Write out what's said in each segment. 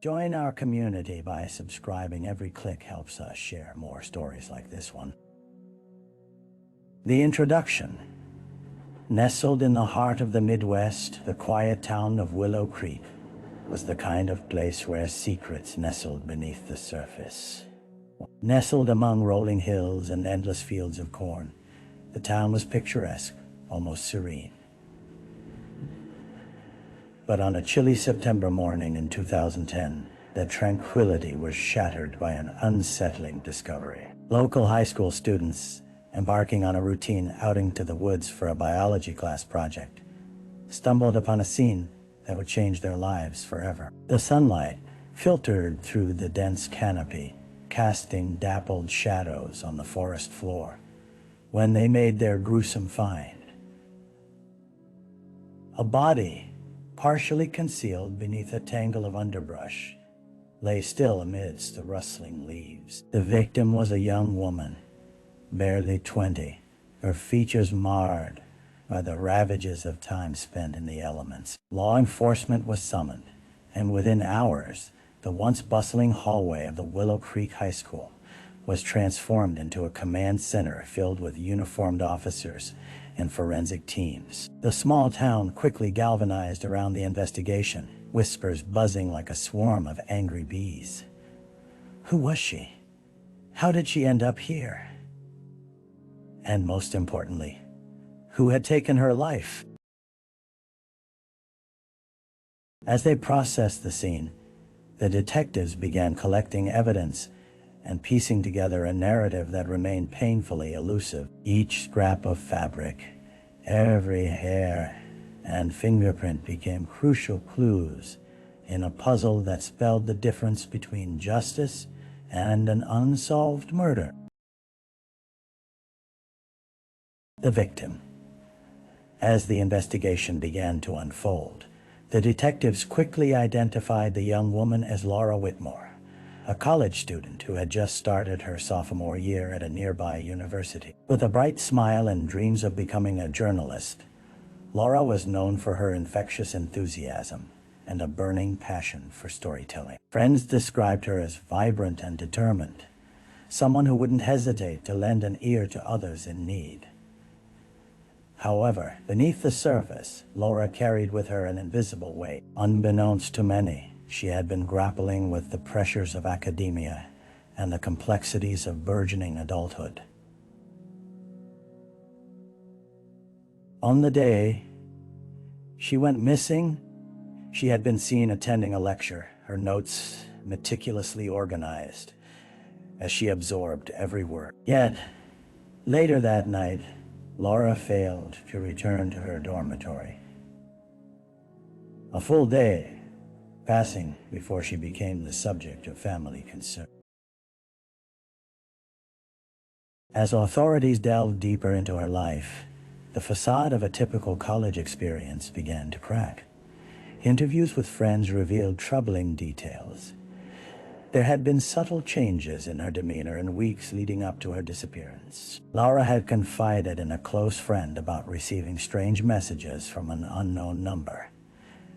Join our community by subscribing. Every click helps us share more stories like this one. The introduction. Nestled in the heart of the Midwest, the quiet town of Willow Creek was the kind of place where secrets nestled beneath the surface. Nestled among rolling hills and endless fields of corn, the town was picturesque, almost serene. But on a chilly September morning in 2010, that tranquility was shattered by an unsettling discovery. Local high school students, embarking on a routine outing to the woods for a biology class project, stumbled upon a scene that would change their lives forever. The sunlight filtered through the dense canopy, casting dappled shadows on the forest floor when they made their gruesome find. A body, partially concealed beneath a tangle of underbrush, lay still amidst the rustling leaves. The victim was a young woman, barely 20, her features marred by the ravages of time spent in the elements. Law enforcement was summoned, and within hours, the once bustling hallway of the Willow Creek High School was transformed into a command center filled with uniformed officers and forensic teams. The small town quickly galvanized around the investigation, whispers buzzing like a swarm of angry bees. Who was she? How did she end up here? And most importantly, who had taken her life? As they processed the scene, the detectives began collecting evidence and piecing together a narrative that remained painfully elusive. Each scrap of fabric, every hair and fingerprint became crucial clues in a puzzle that spelled the difference between justice and an unsolved murder. The victim. As the investigation began to unfold, the detectives quickly identified the young woman as Laura Whitmore, a college student who had just started her sophomore year at a nearby university. With a bright smile and dreams of becoming a journalist, Laura was known for her infectious enthusiasm and a burning passion for storytelling. Friends described her as vibrant and determined, someone who wouldn't hesitate to lend an ear to others in need. However, beneath the surface, Laura carried with her an invisible weight. Unbeknownst to many, she had been grappling with the pressures of academia and the complexities of burgeoning adulthood. On the day she went missing, she had been seen attending a lecture, her notes meticulously organized as she absorbed every word. Yet, later that night, Laura failed to return to her dormitory. A full day passing before she became the subject of family concern. As authorities delved deeper into her life, the facade of a typical college experience began to crack. Interviews with friends revealed troubling details. There had been subtle changes in her demeanor in weeks leading up to her disappearance. Laura had confided in a close friend about receiving strange messages from an unknown number.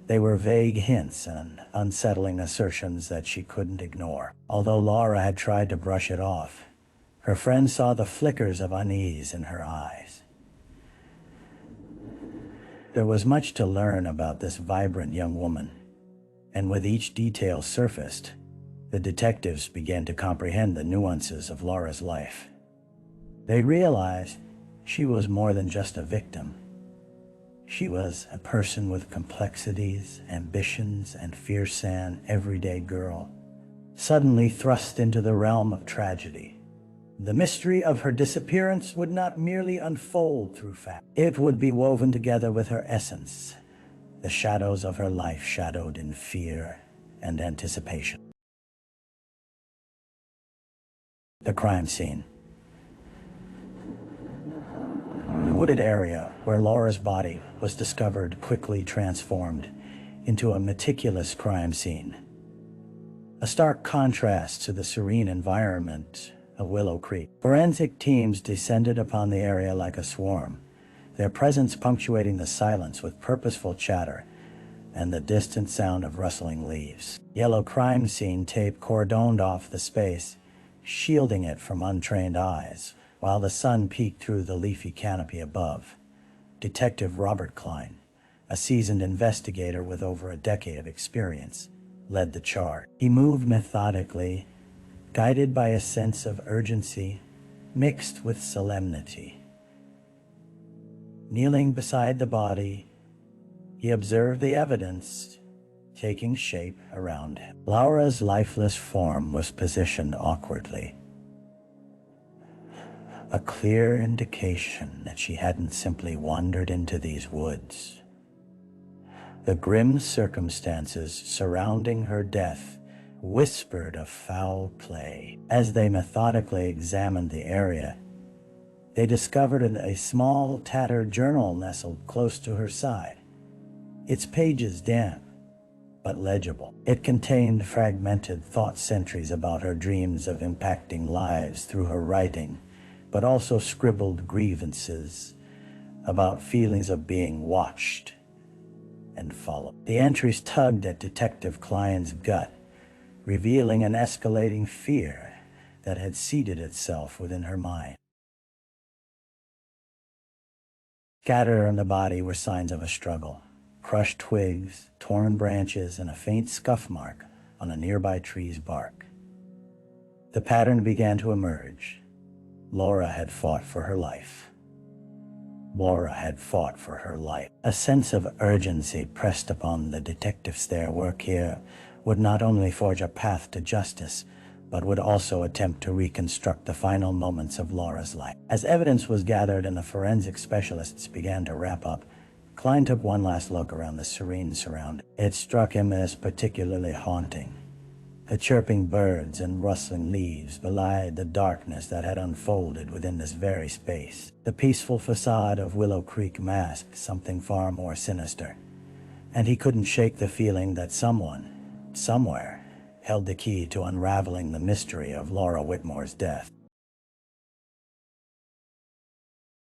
They were vague hints and unsettling assertions that she couldn't ignore. Although Laura had tried to brush it off, her friend saw the flickers of unease in her eyes. There was much to learn about this vibrant young woman, and with each detail surfaced, the detectives began to comprehend the nuances of Laura's life. They realized she was more than just a victim. She was a person with complexities, ambitions, and fierce an everyday girl, suddenly thrust into the realm of tragedy. The mystery of her disappearance would not merely unfold through fact. It would be woven together with her essence, the shadows of her life shadowed in fear and anticipation. The crime scene. The wooded area where Laura's body was discovered quickly transformed into a meticulous crime scene. A stark contrast to the serene environment of Willow Creek. Forensic teams descended upon the area like a swarm, their presence punctuating the silence with purposeful chatter and the distant sound of rustling leaves. Yellow crime scene tape cordoned off the space, shielding it from untrained eyes, while the sun peeked through the leafy canopy above. Detective Robert Klein, a seasoned investigator with over a decade of experience, led the charge. He moved methodically, guided by a sense of urgency mixed with solemnity. Kneeling beside the body, he observed the evidence taking shape around him. Laura's lifeless form was positioned awkwardly, a clear indication that she hadn't simply wandered into these woods. The grim circumstances surrounding her death whispered of foul play. As they methodically examined the area, they discovered a small, tattered journal nestled close to her side, its pages damp but legible. It contained fragmented thought sentries about her dreams of impacting lives through her writing, but also scribbled grievances about feelings of being watched and followed. The entries tugged at Detective Klein's gut, revealing an escalating fear that had seated itself within her mind. Scattered on the body were signs of a struggle: crushed twigs, torn branches, and a faint scuff mark on a nearby tree's bark. The pattern began to emerge. Laura had fought for her life. Laura had fought for her life. A sense of urgency pressed upon the detectives. Their work here would not only forge a path to justice, but would also attempt to reconstruct the final moments of Laura's life. As evidence was gathered and the forensic specialists began to wrap up, Klein took one last look around the serene surroundings. It struck him as particularly haunting. The chirping birds and rustling leaves belied the darkness that had unfolded within this very space. The peaceful facade of Willow Creek masked something far more sinister, and he couldn't shake the feeling that someone, somewhere, held the key to unraveling the mystery of Laura Whitmore's death.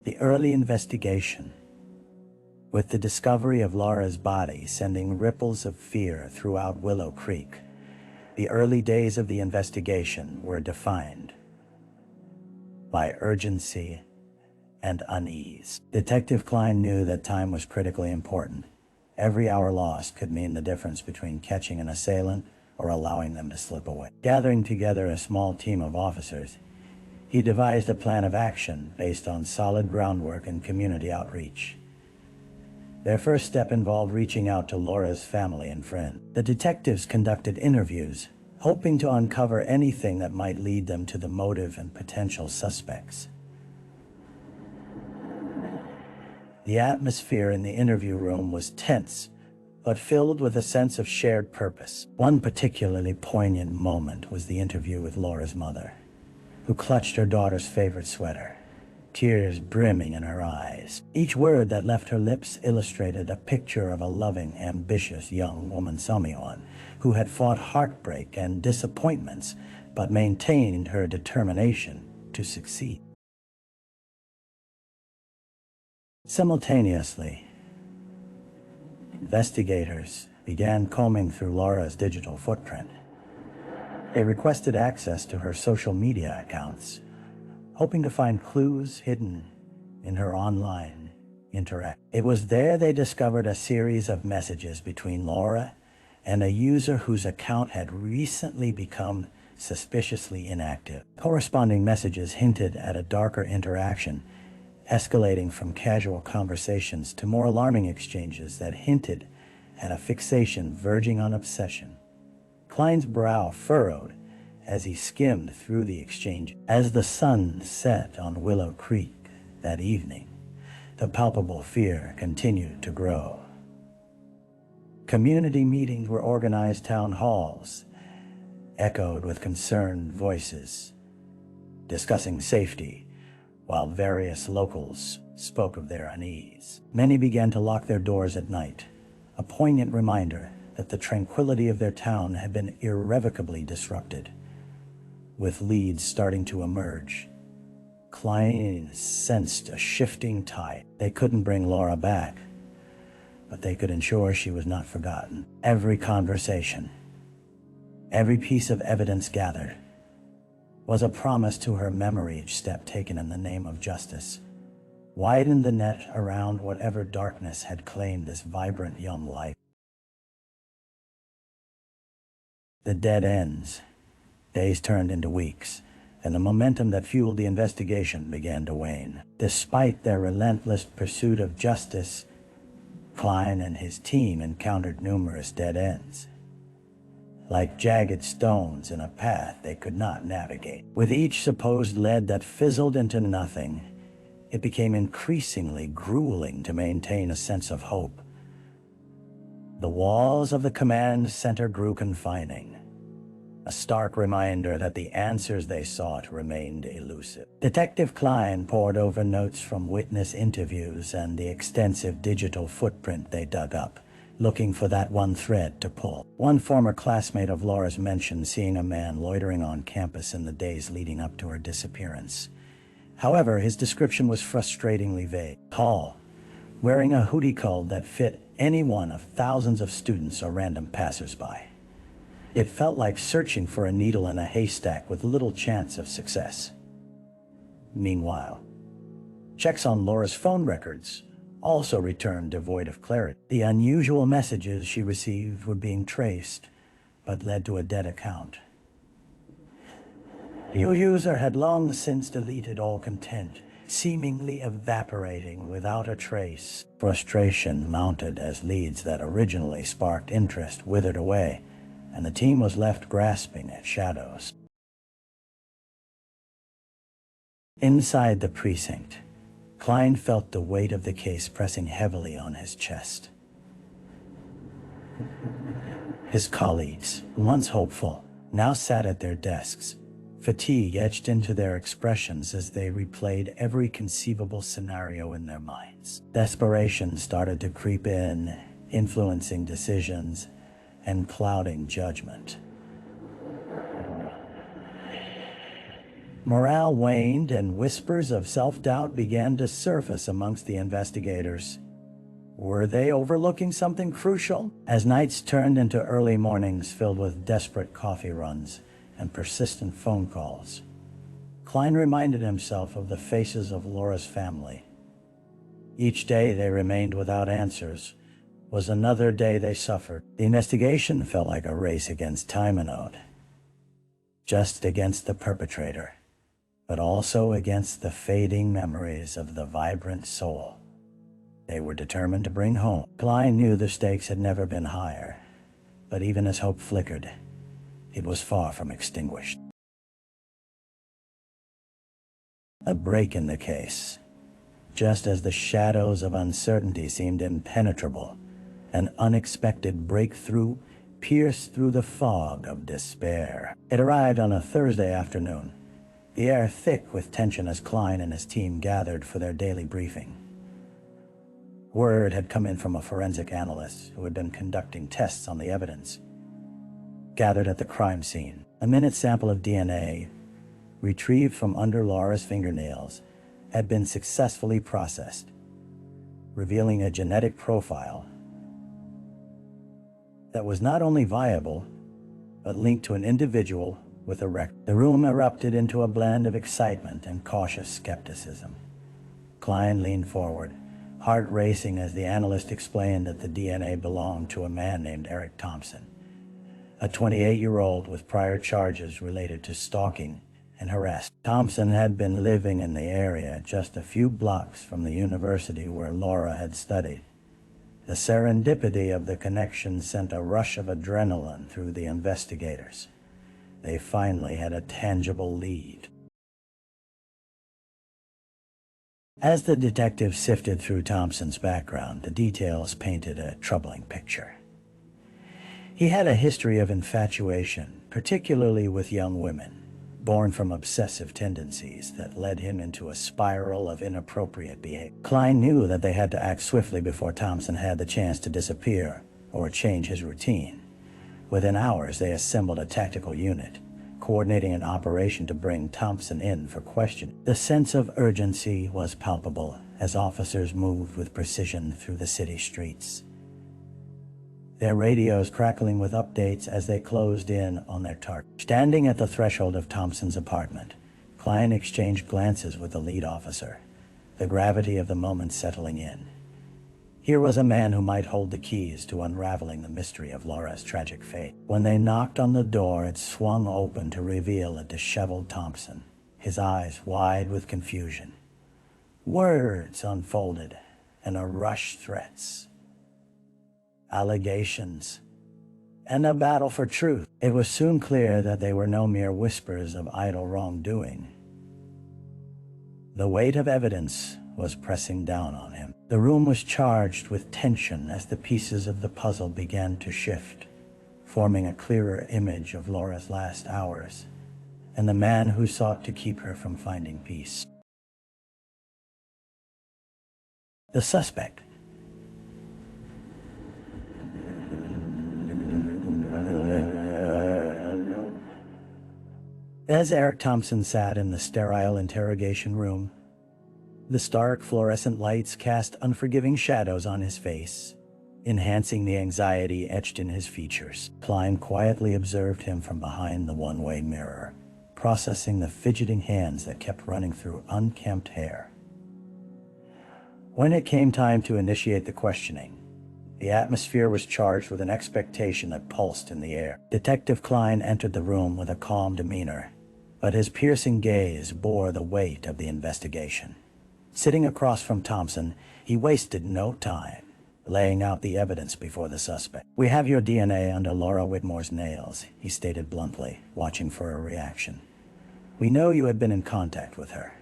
The early investigation, with the discovery of Laura's body sending ripples of fear throughout Willow Creek, the early days of the investigation were defined by urgency and unease. Detective Klein knew that time was critically important. Every hour lost could mean the difference between catching an assailant or allowing them to slip away. Gathering together a small team of officers, he devised a plan of action based on solid groundwork and community outreach. Their first step involved reaching out to Laura's family and friends. The detectives conducted interviews, hoping to uncover anything that might lead them to the motive and potential suspects. The atmosphere in the interview room was tense, but filled with a sense of shared purpose. One particularly poignant moment was the interview with Laura's mother, who clutched her daughter's favorite sweater, tears brimming in her eyes. Each word that left her lips illustrated a picture of a loving, ambitious young woman, Samyon, who had fought heartbreak and disappointments, but maintained her determination to succeed. Simultaneously, investigators began combing through Laura's digital footprint. They requested access to her social media accounts, hoping to find clues hidden in her online interaction. It was there they discovered a series of messages between Laura and a user whose account had recently become suspiciously inactive. Corresponding messages hinted at a darker interaction, escalating from casual conversations to more alarming exchanges that hinted at a fixation verging on obsession. Klein's brow furrowed as he skimmed through the exchange. As the sun set on Willow Creek that evening, the palpable fear continued to grow. Community meetings were organized, town halls echoed with concerned voices, discussing safety, while various locals spoke of their unease. Many began to lock their doors at night, a poignant reminder that the tranquility of their town had been irrevocably disrupted. With leads starting to emerge, Klein sensed a shifting tide. They couldn't bring Laura back, but they could ensure she was not forgotten. Every conversation, every piece of evidence gathered, was a promise to her memory. Each step taken in the name of justice widened the net around whatever darkness had claimed this vibrant young life. The dead ends. Days turned into weeks, and the momentum that fueled the investigation began to wane. Despite their relentless pursuit of justice, Klein and his team encountered numerous dead ends, like jagged stones in a path they could not navigate. With each supposed lead that fizzled into nothing, it became increasingly grueling to maintain a sense of hope. The walls of the command center grew confining, a stark reminder that the answers they sought remained elusive. Detective Klein pored over notes from witness interviews and the extensive digital footprint they dug up, looking for that one thread to pull. One former classmate of Laura's mentioned seeing a man loitering on campus in the days leading up to her disappearance. However, his description was frustratingly vague. Tall, wearing a hoodie coat that fit any one of thousands of students or random passersby. It felt like searching for a needle in a haystack with little chance of success. Meanwhile, checks on Laura's phone records also returned devoid of clarity. The unusual messages she received were being traced, but led to a dead account. The user had long since deleted all content, seemingly evaporating without a trace. Frustration mounted as leads that originally sparked interest withered away, and the team was left grasping at shadows. Inside the precinct, Klein felt the weight of the case pressing heavily on his chest. His colleagues, once hopeful, now sat at their desks, fatigue etched into their expressions as they replayed every conceivable scenario in their minds. Desperation started to creep in, influencing decisions and clouding judgment. Morale waned, and whispers of self-doubt began to surface amongst the investigators. Were they overlooking something crucial? As nights turned into early mornings filled with desperate coffee runs and persistent phone calls, Klein reminded himself of the faces of Laura's family. Each day they remained without answers was another day they suffered. The investigation felt like a race against time and ode, just against the perpetrator, but also against the fading memories of the vibrant soul they were determined to bring home. Klein knew the stakes had never been higher, but even as hope flickered, it was far from extinguished. A break in the case. Just as the shadows of uncertainty seemed impenetrable, an unexpected breakthrough pierced through the fog of despair. It arrived on a Thursday afternoon, the air thick with tension as Klein and his team gathered for their daily briefing. Word had come in from a forensic analyst who had been conducting tests on the evidence gathered at the crime scene. A minute sample of DNA, retrieved from under Laura's fingernails, had been successfully processed, revealing a genetic profile that was not only viable, but linked to an individual with a record. The room erupted into a blend of excitement and cautious skepticism. Klein leaned forward, heart racing as the analyst explained that the DNA belonged to a man named Eric Thompson, a 28-year-old with prior charges related to stalking and harassment. Thompson had been living in the area just a few blocks from the university where Laura had studied. The serendipity of the connection sent a rush of adrenaline through the investigators. They finally had a tangible lead. As the detective sifted through Thompson's background, the details painted a troubling picture. He had a history of infatuation, particularly with young women, born from obsessive tendencies that led him into a spiral of inappropriate behavior. Klein knew that they had to act swiftly before Thompson had the chance to disappear or change his routine. Within hours, they assembled a tactical unit, coordinating an operation to bring Thompson in for questioning. The sense of urgency was palpable as officers moved with precision through the city streets, their radios crackling with updates as they closed in on their target. Standing at the threshold of Thompson's apartment, Klein exchanged glances with the lead officer, the gravity of the moment settling in. Here was a man who might hold the keys to unraveling the mystery of Laura's tragic fate. When they knocked on the door, it swung open to reveal a disheveled Thompson, his eyes wide with confusion. Words unfolded, and a rush threats, allegations, and a battle for truth. It was soon clear that they were no mere whispers of idle wrongdoing. The weight of evidence was pressing down on him. The room was charged with tension as the pieces of the puzzle began to shift, forming a clearer image of Laura's last hours and the man who sought to keep her from finding peace. The suspect. As Eric Thompson sat in the sterile interrogation room, the stark fluorescent lights cast unforgiving shadows on his face, enhancing the anxiety etched in his features. Klein quietly observed him from behind the one-way mirror, processing the fidgeting hands that kept running through unkempt hair. When it came time to initiate the questioning, the atmosphere was charged with an expectation that pulsed in the air. Detective Klein entered the room with a calm demeanor, but his piercing gaze bore the weight of the investigation. Sitting across from Thompson, he wasted no time, laying out the evidence before the suspect. "We have your DNA under Laura Whitmore's nails," he stated bluntly, watching for a reaction. "We know you had been in contact with her.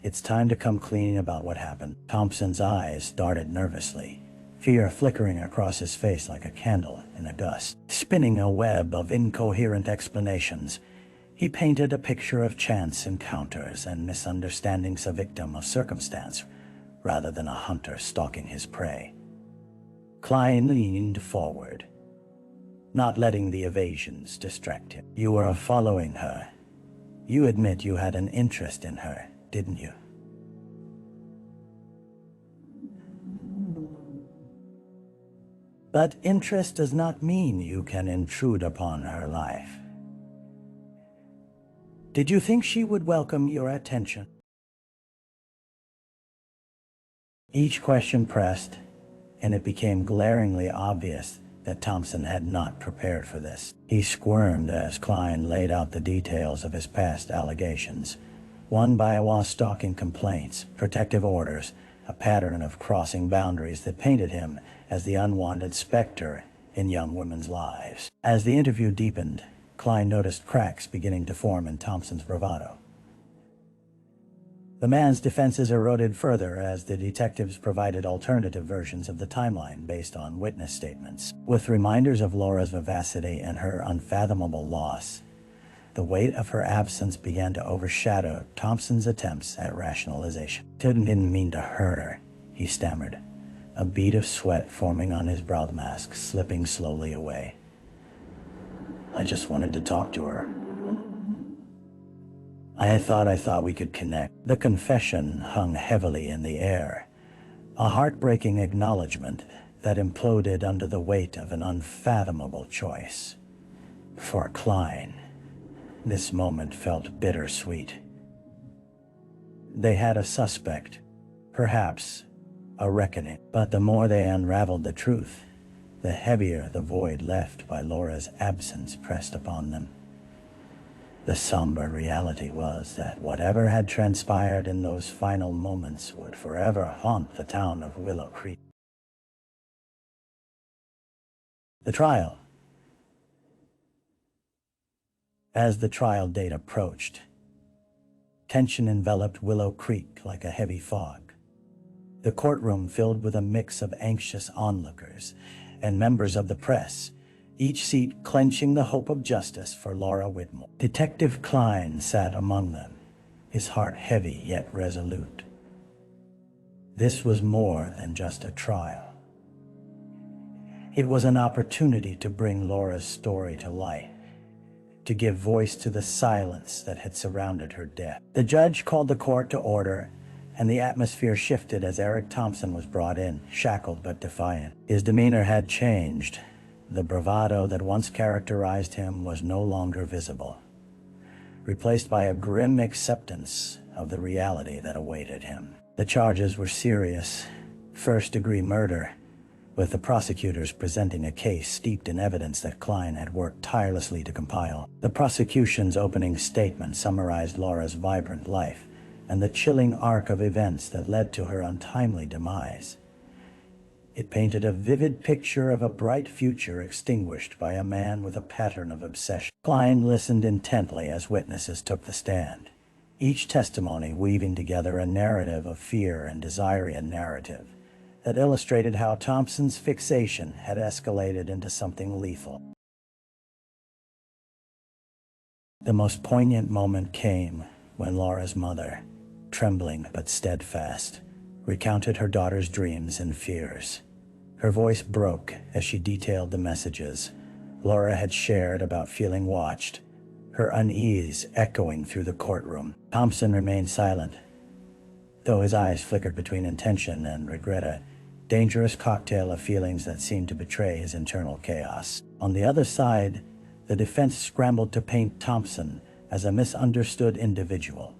It's time to come clean about what happened." Thompson's eyes darted nervously, fear flickering across his face like a candle in a gust. Spinning a web of incoherent explanations, he painted a picture of chance encounters and misunderstandings, a victim of circumstance rather than a hunter stalking his prey. Klein leaned forward, not letting the evasions distract him. "You were following her. You admit you had an interest in her, didn't you?" "But interest does not mean you can intrude upon her life. Did you think she would welcome your attention?" Each question pressed, and it became glaringly obvious that Thompson had not prepared for this. He squirmed as Klein laid out the details of his past allegations, one by one stalking complaints, protective orders, a pattern of crossing boundaries that painted him as the unwanted specter in young women's lives. As the interview deepened, Klein noticed cracks beginning to form in Thompson's bravado. The man's defenses eroded further as the detectives provided alternative versions of the timeline based on witness statements. With reminders of Laura's vivacity and her unfathomable loss, the weight of her absence began to overshadow Thompson's attempts at rationalization. "Didn't mean to hurt her," he stammered, a bead of sweat forming on his brow mask slipping slowly away. "I just wanted to talk to her. I thought we could connect." The confession hung heavily in the air, a heartbreaking acknowledgement that imploded under the weight of an unfathomable choice. For Klein, this moment felt bittersweet. They had a suspect, perhaps a reckoning, but the more they unraveled the truth, the heavier the void left by Laura's absence pressed upon them. The somber reality was that whatever had transpired in those final moments would forever haunt the town of Willow Creek. The trial. As the trial date approached, tension enveloped Willow Creek like a heavy fog. The courtroom filled with a mix of anxious onlookers and members of the press, each seat clenching the hope of justice for Laura Whitmore. Detective Klein sat among them, his heart heavy yet resolute. This was more than just a trial. It was an opportunity to bring Laura's story to light, to give voice to the silence that had surrounded her death. The judge called the court to order, and the atmosphere shifted as Eric Thompson was brought in, shackled but defiant. His demeanor had changed, The bravado that once characterized him was no longer visible, replaced by a grim acceptance of the reality that awaited him. The charges were serious, first-degree murder, with the prosecutors presenting a case steeped in evidence that Klein had worked tirelessly to compile. The prosecution's opening statement summarized Laura's vibrant life and the chilling arc of events that led to her untimely demise. It painted a vivid picture of a bright future extinguished by a man with a pattern of obsession. Klein listened intently as witnesses took the stand, each testimony weaving together a narrative of fear and desire, a narrative that illustrated how Thompson's fixation had escalated into something lethal. The most poignant moment came when Laura's mother, trembling but steadfast, recounted her daughter's dreams and fears. Her voice broke as she detailed the messages Laura had shared about feeling watched, her unease echoing through the courtroom. Thompson remained silent, though his eyes flickered between intention and regret, a dangerous cocktail of feelings that seemed to betray his internal chaos. On the other side, the defense scrambled to paint Thompson as a misunderstood individual,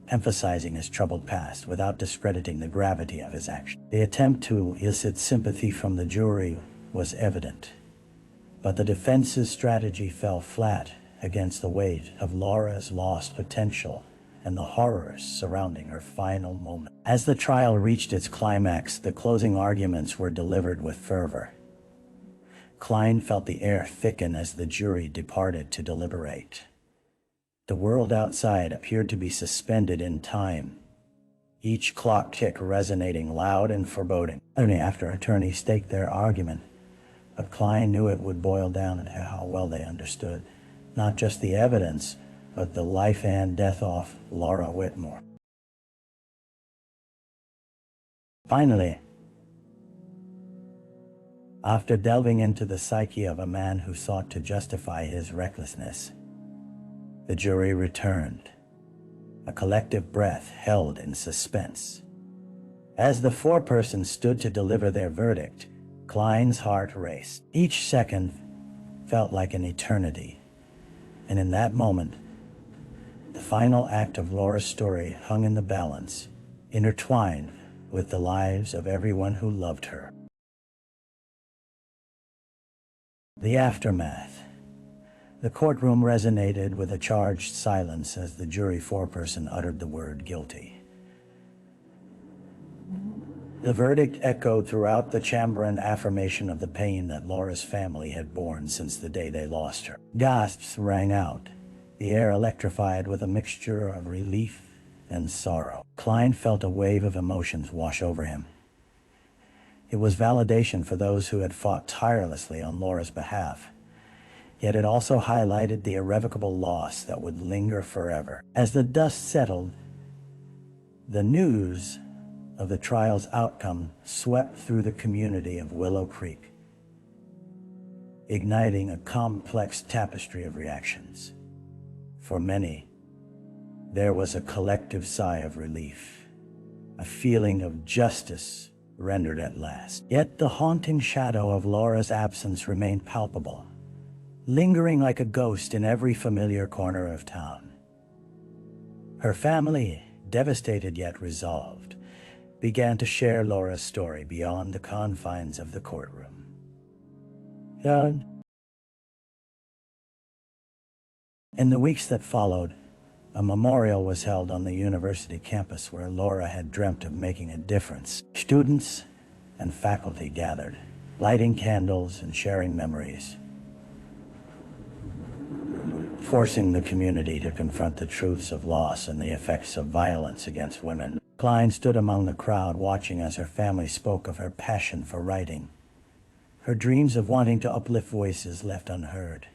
emphasizing his troubled past without discrediting the gravity of his actions. The attempt to elicit sympathy from the jury was evident, but the defense's strategy fell flat against the weight of Laura's lost potential and the horrors surrounding her final moment. As the trial reached its climax, the closing arguments were delivered with fervor. Klein felt the air thicken as the jury departed to deliberate. The world outside appeared to be suspended in time, each clock tick resonating loud and foreboding. Only after attorneys staked their argument, but Klein knew it would boil down to how well they understood not just the evidence, but the life and death of Laura Whitmore. Finally, after delving into the psyche of a man who sought to justify his recklessness, the jury returned, a collective breath held in suspense. As the foreperson stood to deliver their verdict, Klein's heart raced. Each second felt like an eternity, and in that moment, the final act of Laura's story hung in the balance, intertwined with the lives of everyone who loved her. The aftermath. The courtroom resonated with a charged silence as the jury foreperson uttered the word guilty. The verdict echoed throughout the chamber, an affirmation of the pain that Laura's family had borne since the day they lost her. Gasps rang out, the air electrified with a mixture of relief and sorrow. Klein felt a wave of emotions wash over him. It was validation for those who had fought tirelessly on Laura's behalf, yet it also highlighted the irrevocable loss that would linger forever. As the dust settled, the news of the trial's outcome swept through the community of Willow Creek, igniting a complex tapestry of reactions. For many, there was a collective sigh of relief, a feeling of justice rendered at last. Yet the haunting shadow of Laura's absence remained palpable, lingering like a ghost in every familiar corner of town. Her family, devastated yet resolved, began to share Laura's story beyond the confines of the courtroom. In the weeks that followed, a memorial was held on the university campus where Laura had dreamt of making a difference. Students and faculty gathered, lighting candles and sharing memories, forcing the community to confront the truths of loss and the effects of violence against women. Klein stood among the crowd, watching as her family spoke of her passion for writing, her dreams of wanting to uplift voices left unheard.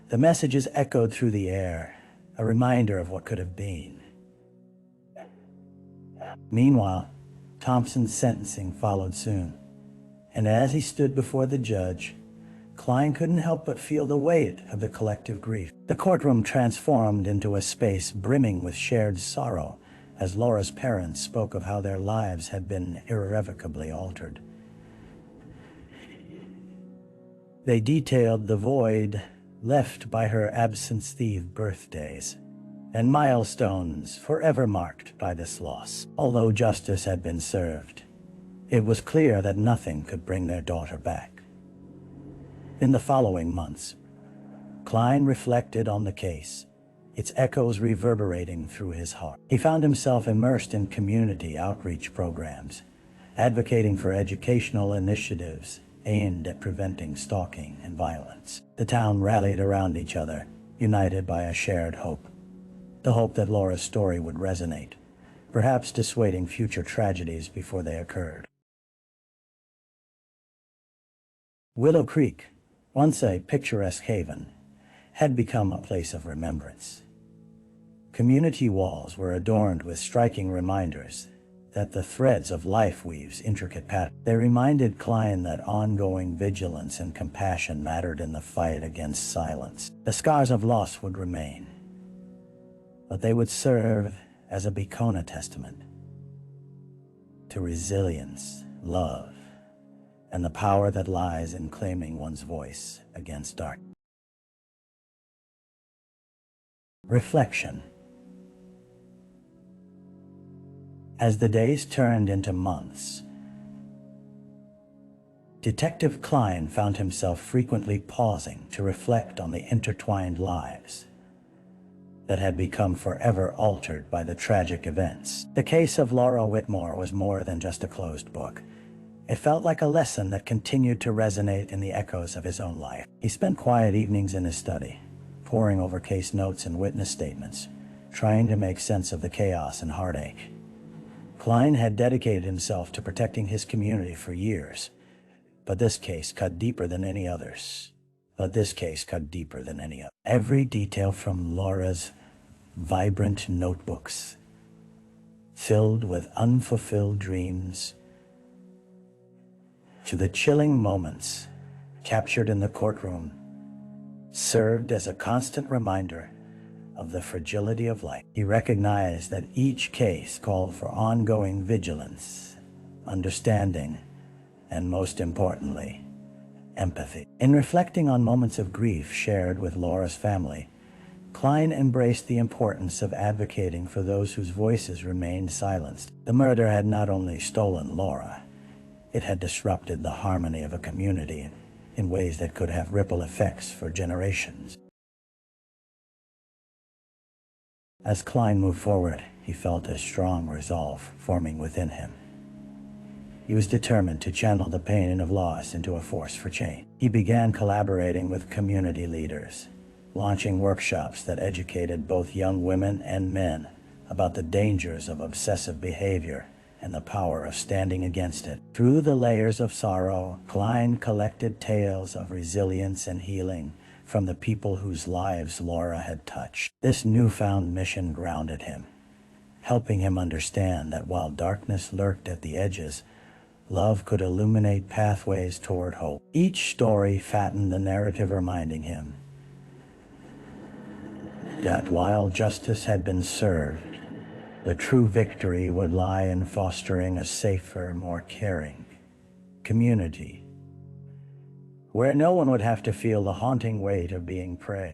The messages echoed through the air, a reminder of what could have been. Meanwhile, Thompson's sentencing followed soon, and as he stood before the judge, Klein couldn't help but feel the weight of the collective grief. The courtroom transformed into a space brimming with shared sorrow as Laura's parents spoke of how their lives had been irrevocably altered. They detailed the void left by her absence-thieved birthdays and milestones forever marked by this loss. Although justice had been served, it was clear that nothing could bring their daughter back. In the following months, Klein reflected on the case, its echoes reverberating through his heart. He found himself immersed in community outreach programs, advocating for educational initiatives aimed at preventing stalking and violence. The town rallied around each other, united by a shared hope. The hope that Laura's story would resonate, perhaps dissuading future tragedies before they occurred. Willow Creek, once a picturesque haven, had become a place of remembrance. Community walls were adorned with striking reminders that the threads of life weaves intricate patterns. They reminded Klein that ongoing vigilance and compassion mattered in the fight against silence. The scars of loss would remain, but they would serve as a beacon testament to resilience, love, and the power that lies in claiming one's voice against darkness. Reflection. As the days turned into months, Detective Klein found himself frequently pausing to reflect on the intertwined lives that had become forever altered by the tragic events. The case of Laura Whitmore was more than just a closed book. It felt like a lesson that continued to resonate in the echoes of his own life. He spent quiet evenings in his study, poring over case notes and witness statements, trying to make sense of the chaos and heartache. Klein had dedicated himself to protecting his community for years, but this case cut deeper than any others. Every detail, from Laura's vibrant notebooks filled with unfulfilled dreams to the chilling moments captured in the courtroom, served as a constant reminder of the fragility of life. He recognized that each case called for ongoing vigilance, understanding, and most importantly, empathy. In reflecting on moments of grief shared with Laura's family, Klein embraced the importance of advocating for those whose voices remained silenced. The murder had not only stolen Laura, it had disrupted the harmony of a community in ways that could have ripple effects for generations. As Klein moved forward, he felt a strong resolve forming within him. He was determined to channel the pain of loss into a force for change. He began collaborating with community leaders, launching workshops that educated both young women and men about the dangers of obsessive behavior and the power of standing against it. Through the layers of sorrow, Klein collected tales of resilience and healing from the people whose lives Laura had touched. This newfound mission grounded him, helping him understand that while darkness lurked at the edges, love could illuminate pathways toward hope. Each story fattened the narrative, reminding him that while justice had been served, the true victory would lie in fostering a safer, more caring community, where no one would have to feel the haunting weight of being prey.